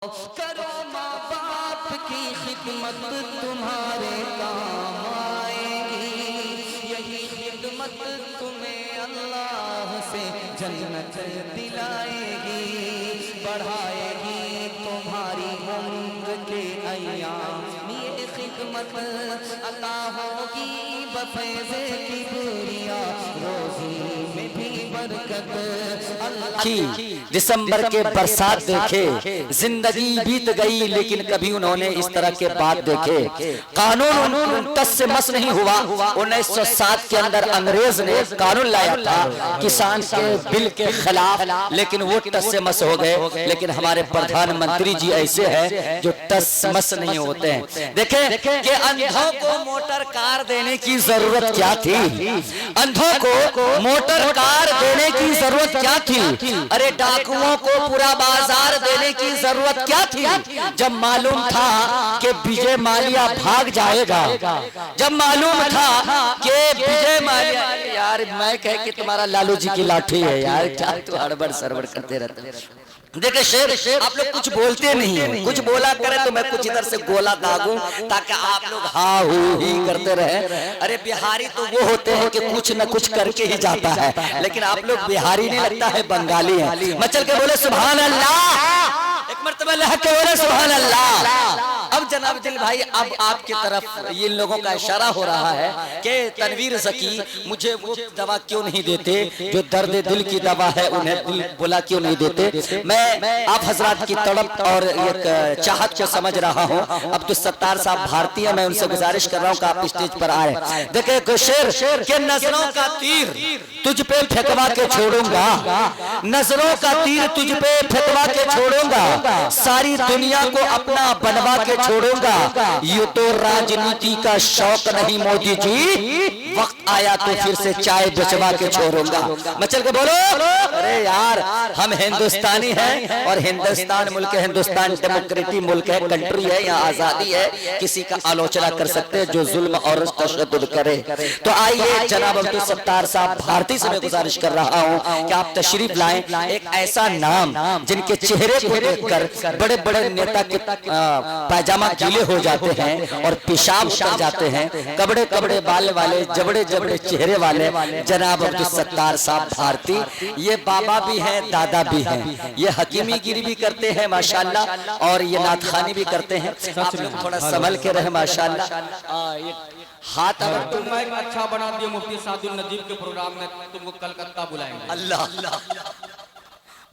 करो माँ बाप की खिदमत तुम्हारे काम आएगी, यही खिदमत तुम्हें अल्लाह से जन्नत दिलाएगी, बढ़ाएगी तुम्हारी उम्र के अय्याम, ये खिदमत अता होगी बफैज़े की बुरिया, रोज़ी में भी बरकत की दिसंबर के बरसात देखे, जिंदगी बीत गई लेकिन कभी उन्होंने इस तरह के बात देखे। कानून टस से मस नहीं हुआ। 1907 के अंदर अंग्रेज ने कानून लाया था किसान के बिल के खिलाफ, लेकिन वो टस से मस हो गए। लेकिन हमारे प्रधानमंत्री जी ऐसे हैं जो टस मस नहीं होते हैं। देखें कि अंधों को मोटर कार देने की जरूरत क्या थी? अंधों को मोटर कार देने की जरूरत क्या थी? अरे डाकुओं को पूरा बाजार देने की जरूरत क्या थी? जब मालूम था कि विजय माल्या भाग जाएगा, जब मालूम था कि विजय माल्या, यार मैं कह कि तुम्हारा लालू जी की लाठी है यार, क्या तू हड़बड़ सरबड़ करते रहते। देखिए शेर आप लोग कुछ बोलते नहीं है, कुछ बोला करें तो मैं कुछ इधर से गोला दागूं ताकि आप लोग हाँ हू ही करते रहे। अरे बिहारी तो वो होते हैं कि कुछ न कुछ करके ही जाता है, लेकिन आप लोग बिहारी नहीं लगता है, बंगाली है। मचल के बोले सुभान अल्लाह, एक मर्तबा लह के बोले सुभान अल्लाह। अब जनाब दिल भाई, अब आपकी तरफ ये लोगों का इशारा हो रहा है कि तनवीर ज़की मुझे वो दवा क्यों नहीं देते जो दर्द दिल की दवा है, उन्हें दिल बोला क्यों नहीं देते। मैं आप हजरात की तड़प और एक चाहत को समझ रहा हूँ। अब तो सत्तार साहब भारतीय, मैं उनसे गुजारिश कर रहा हूँ कि आप स्टेज पर आए। देखे शेर के नजरों का तीर तुझ पे फेंकवा के छोड़ूंगा, नजरों का तीर तुझ पे फेंकवा के छोड़ूंगा, सारी दुनिया को अपना बनवा के छोड़ूंगा। ये तो राजनीति का शौक नहीं मोदी जी, वक्त आया तो फिर से चाय बेचवा के छोड़ूंगा। मचल के बोलो, अरे यार हम हिंदुस्तानी हैं और हिंदुस्तान मुल्क है, हिंदुस्तान डेमोक्रेटिक मुल्क है, कंट्री है, यहाँ आजादी है, किसी का आलोचना कर सकते हैं जो जुल्म और तशद्दुद करे। तो आइए जनाब अब्दुल सत्तार साहब भारती से मैं गुजारिश कर रहा हूँ कि आप तशरीफ लाएं, एक ऐसा नाम जिनके चेहरे को देखकर बड़े बड़े नेता के पैजामा गीले हो जाते हैं और पेशाब उतर जाते हैं, कबड़े कबड़े बाल वाले, जबड़े जबड़े चेहरे वाले जनाब अब्दुल सत्तार साहब भारती। ये बाबा भी हैं, दादा भी हैं, ये हकीमी गिरी भी करते हैं माशाल्लाह, और ये नाथखानी भी करते हैं। आप लोग थोड़ा संभल के रहे माशाल्लाह। हाथ अगर तुम एक अच्छा बना दिए मुफ्ती सादुल नजीब के प्रोग्राम में, तुमको कलकत्ता बुलाएंगे। अल्लाह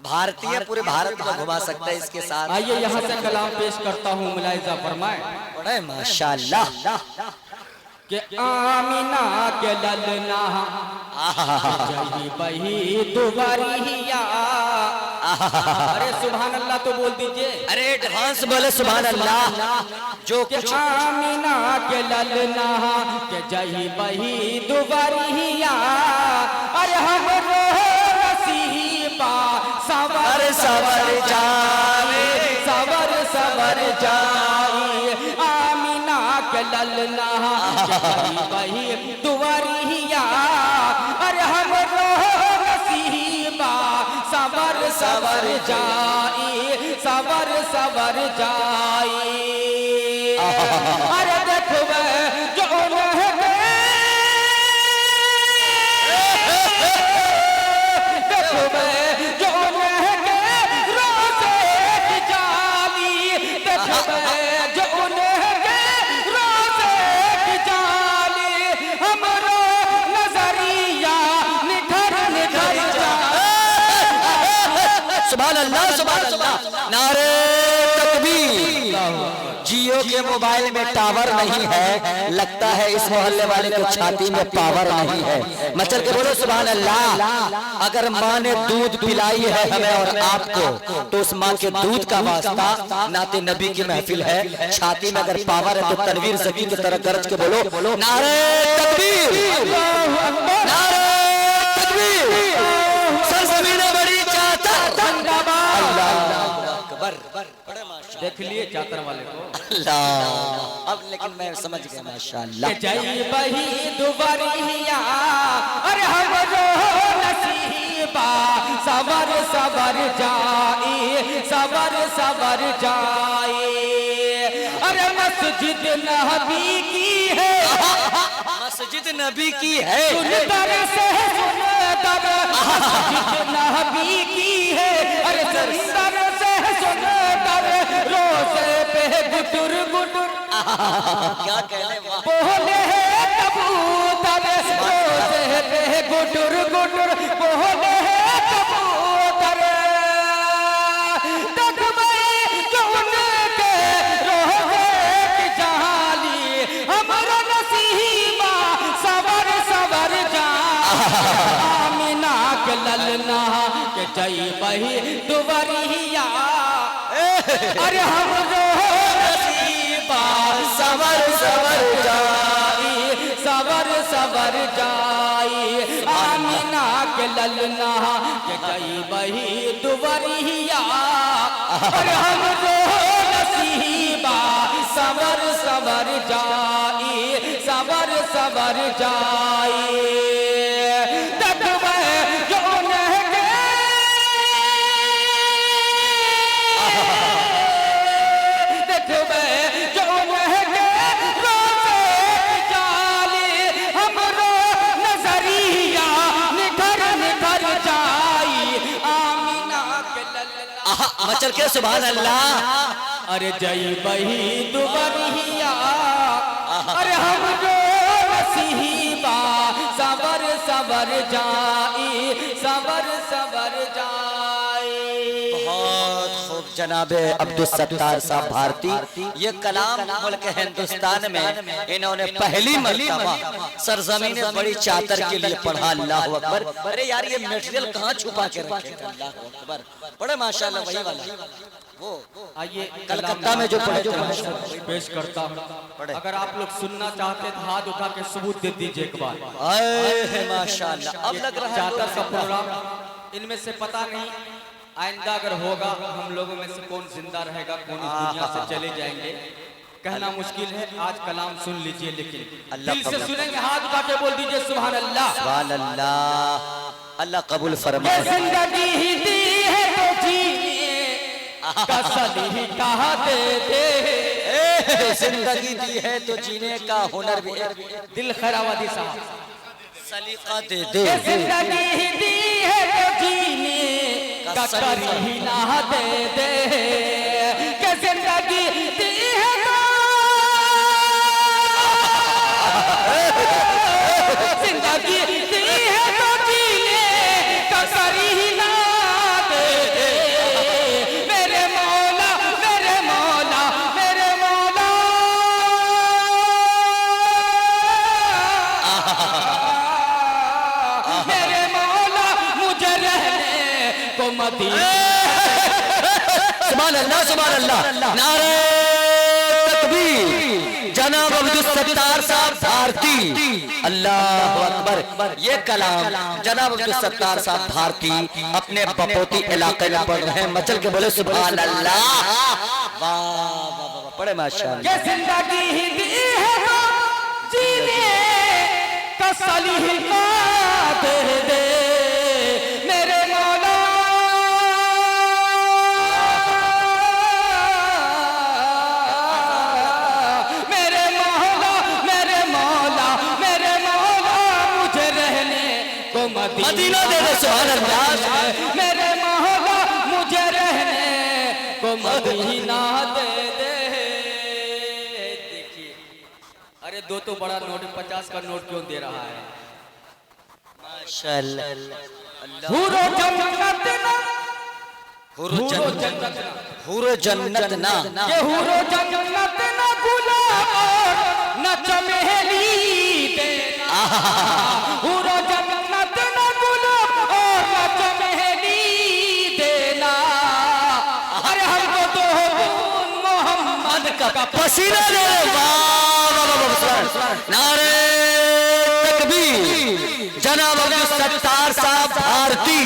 भारतीय पूरे भारत को घुमा सकता है इसके साथ। आइए यहाँ से कलाम पेश करता हूँ, मुलाहिजा फरमाए। बड़े माशाल्लाह के आमिना के ललना जही बही दुबरिया। अरे सुभान अल्लाह तो बोल दीजिए। अरे एडवांस बोले सुभान अल्लाह। जो कुछ आमिना के ललना के जही बही दुबरिया, अरे हम सवर सवर जाए, सवर सवर जाए, आमिना के ललना बही दुआरिया, अरे हम नसीबा सवर सवर जाए, सवर सवर जाए। अरे देखो जो नारे तकबीर। जियो के मोबाइल में टावर नहीं है, लगता है इस मोहल्ले वाले के छाती में पावर नहीं है। मचल के बोलो सुभान अल्लाह। अगर माँ ने दूध पिलाई है हमें और आपको, तो उस माँ के दूध का वास्ता नाते नबी की महफिल है। छाती में अगर पावर है तो तनवीर ज़की की तरह गरज के बोलो नारे तकबीर, नारे तकबीर। सरज़मीन बड़ी चाहता देख लिए चातर वाले को अल्लाह। अब लेकिन मैं समझ गया माशाल्लाह। जय बही दुबरिया, अरे हम नसीबा सबर सबर जाए, सबर सबर जाए। अरे मस्जिद नबी की है, मस्जिद नबी की है, सुंदर से सुंदर मस्जिद नबी की है। अरे सुंदर से सुंदर रोज़े पे गुटुर गुटुर क्या कहने वाह। बोले है कबूतर, रोज़े पे गुटुर गुटुर बोले है कबूतर। तक मैं जो उनके रोज़े की जाली हमारा नसीबा सबर सबर जा। आमिना के ललना के जई बही दुवरिया, अरे हम नसीबा सबर सबर जाई, सबर सबर जाई। आमिना के ललना के जई बही दुवरिया, अरे हम नसीबा सबर सबर जाई, सबर सबर जाई। मचल के सुभान अल्लाह। अरे जई बही दुबरिया, अरे हम जो नसीबा सबर सबर जाई, सबर सबर जाई। बहुत खूब जनाबे अब्दुल सत्तार साहब भारती, ये कलाम मुल्क हिंदुस्तान में इन्होंने पहली मर्तबा सरजमीन बड़ी चादर के लिए पढ़ा। अल्लाह अकबर। अरे यार ये मटेरियल कहाँ छुपा के रखे थे। अल्लाह अकबर। बड़े माशाल्लाह वही वाला वो आइए कलकत्ता में जो पढ़े पेश करता हूँ। अगर आप लोग सुनना चाहते तो हाथ उठा के सबूत दे दीजिए एक बार। माशाल्लाह। अब लग रहा है चादर का प्रोग्राम इनमें से पता नहीं आइंदा अगर होगा हम लोगों में से कौन जिंदा रहेगा, कौन इस दुनिया से चले जाएंगे, कहना मुश्किल है। आज कलाम सुन लीजिए, लेकिन दिल से सुनेंगे। हाथ उठा के बोल दीजिए सुभान अल्लाह। सुभान अल्लाह। अल्लाह कबूल फरमाए। जिंदगी ही दी है तो जीने का सलीका दे दे, जिंदगी दी है तो जीने का हुनर भी। दिल खैरावादी साहब सलीका दे दे। जिंदगी ही दी है तो जीने का सलीका दे दे, के जिंदगी दी है तो जिंदगी दी है तो जीने का सलीका दे दे। मेरे मौला मेरे मौला मेरे मौला, मेरे मौला मुझे रहने को मदीना। सुभान अल्लाह सुभान अल्लाह। नारे तकबीर। जनाब अब्दुल सत्तार साहब भारती। अल्लाह अकबर। ये कलाम जनाब अब्दुल सत्तार साहब भारती अपने बपोती इलाके में पढ़ रहे हैं। मचल के बोले सुभान अल्लाह। वाह वाह, बड़े माशाअल्लाह। ये जिंदगी ही दी है तो जीने का सलीका दे दे, मेरे मौला मेरे मौला मेरे मौला मेरे मौला, मुझे रहने को मदीना दे दे। सुभान अल्लाह। मेरे मौला मुझे रहने को मदीना दे दे। देखिए, अरे दो तो बड़ा नोट 50 का नोट क्यों दे रहा है। माशाअल्लाह। हुरो जन्नत ना, हुरो हुरो जन्नत जन्नत ना, हुरो जन्नत ना। ये हुरो जन्नत ना गुलाब और न चमेली देना। हुरो जन्नत ना गुलाब और न चमेली देना। अरे हमको तो मोहम्मद का पसीना दे। वाह वाह वाह। नारे तकबीर। मोदी, जनाब अब्दुल सत्तार साहब भारती,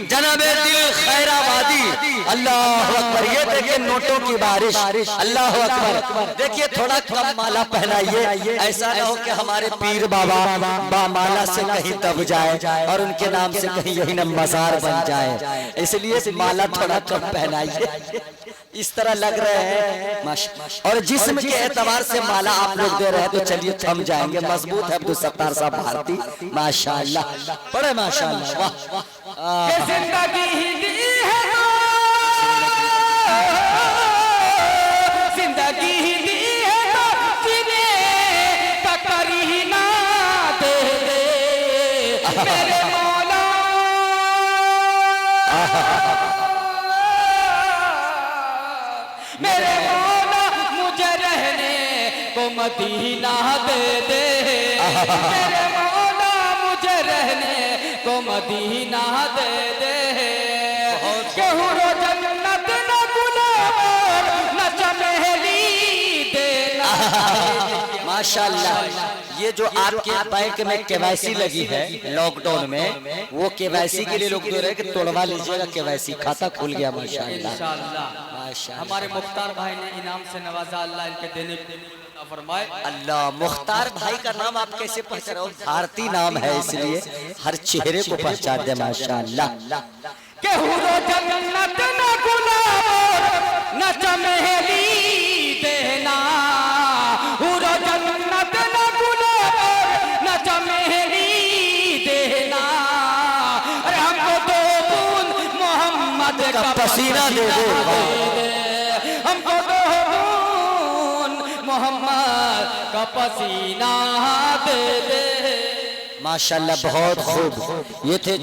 जनाब दिल खैराबादी। अल्लाह अकबर। ये देखिए नोटों की बारिश। अल्लाह अकबर। देखिए थोड़ा कम माला पहनाइए, ऐसा ना हो कि हमारे पीर बाबा माला से कहीं दब जाए और उनके नाम से कहीं यही न मजार बन जाए, इसलिए माला थोड़ा कम पहनाइए। इस तरह लग रहे हैं माशा। और जिस्म के एतबार से माला आप लोग दे रहे हैं तो चलिए थम जाएंगे। मजबूत है अब्दुल सत्तार साहब भारती, माशाअल्लाह, बड़े माशाअल्लाह, वाह। जिंदगी ही दी है, जिंदगी ही दी है तो जीने का करी ना दे दे मेरे मौला। मेरे मौला मुझे रहने को मदीना दे दे, मेरे मौला मुझे रहने को मदीना दे दे। केहू रो जन्नत न गुलाब न चमेली देना। माशाअल्लाह। ये जो आपके बैंक में केवाईसी लगी है लॉकडाउन में, वो केवाईसी के लिए लोग दे रहे हैं कि तोड़वा लीजिएगा, केवाईसी खाता खुल गया माशाअल्लाह। इंशाअल्लाह हमारे मुख्तार भाई ने इनाम से नवाजा, अल्लाह इनके देने फरमाए। अल्लाह। मुख्तार भाई का नाम आप कैसे पहचान रहे हो? भारतीय नाम है इसलिए हर चेहरे को पहचान दे माशाअल्लाह। केहू रो जन्नत न गुलाब न चमेली देना, हुरो जन्नत न गुलाब न चमेली देना। अरे हमको दो बूंद मोहम्मद का पसीना दे दो, हमको दो बूंद मोहम्मद का पसीना दे दे। माशाअल्लाह, बहुत खूब। ये थे